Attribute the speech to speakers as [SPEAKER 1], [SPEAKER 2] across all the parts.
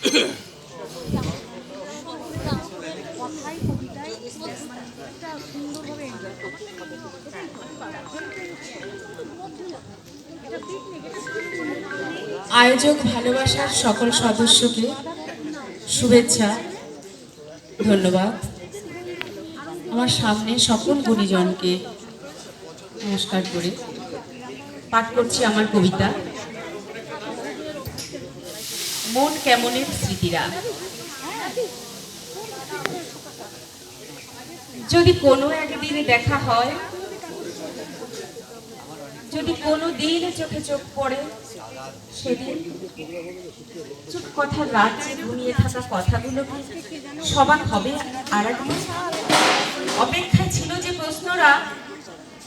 [SPEAKER 1] আয়োজক ভালোবাসার সকল সদস্যকে শুভেচ্ছা, ধন্যবাদ। আমার সামনে সকল গুণীজনকে নমস্কার করে পাঠ করছি আমার কবিতা মন কেমনের স্মৃতিরা। যদি কোনো একদিন দেখা হয়, যদি কোনো দিন চোখে চোখ পড়ে, সেদিন চুপ কথার রাজ্যে ঘুমিয়ে থাকা কথাগুলো কি সবাক হবে আর একবার? অপেক্ষায় ছিল যে প্রশ্নরা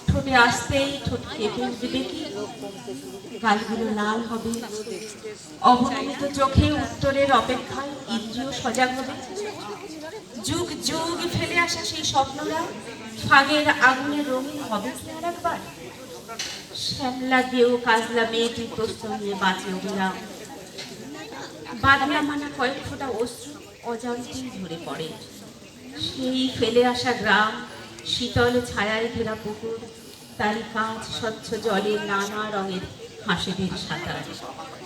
[SPEAKER 1] ঠোঁটে আসতেই ঠোঁট কেঁপে উঠবে কি? গালগুলো লাল হবে, অবনমিত চোখে উত্তরের অপেক্ষায় ইন্দ্রিয় সজাগ হবে। যুগ যুগ ফেলে আসা সেই স্বপ্নরা ফাগের আগুনে রঙিন হবে কি আর একবার? শ্যামলা গেও কাজলা মেয়েটি প্রশ্ন নিয়ে বাঁচে অবিরাম। বাদলা মানা কয়েক ফোঁটা অশ্রু অজান্তেই ঝরে পড়ে। সেই ফেলে আসা গ্রাম, শীতল ছায়ায় ঘেরা পুকুর, তারই কাঁচ স্বচ্ছ জলে নানা রঙের হাঁসেদের সাঁতার।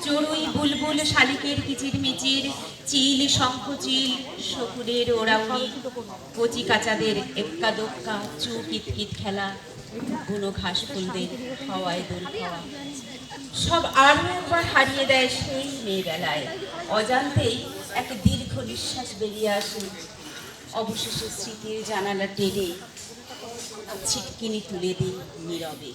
[SPEAKER 1] চড়ুই বুলবুল শালিকের কিচির মিচির, চিল শঙ্খ চিল শকুরের ওড়াউড়ি, কচি কাচাদের এক্কা দোক্কা চু কিতকিত খেলা, বুনো ঘাস ফুলদের হাওয়ায় দোল খাওয়া, সব আরো একবার হারিয়ে দেয় সেই মেয়েবেলায়। অজান্তেই এক দীর্ঘ নিঃশ্বাস বেরিয়ে আসে, অবশেষে স্মৃতির জানালা টেনে ছিটকিনি তুলে দিই নীরবে।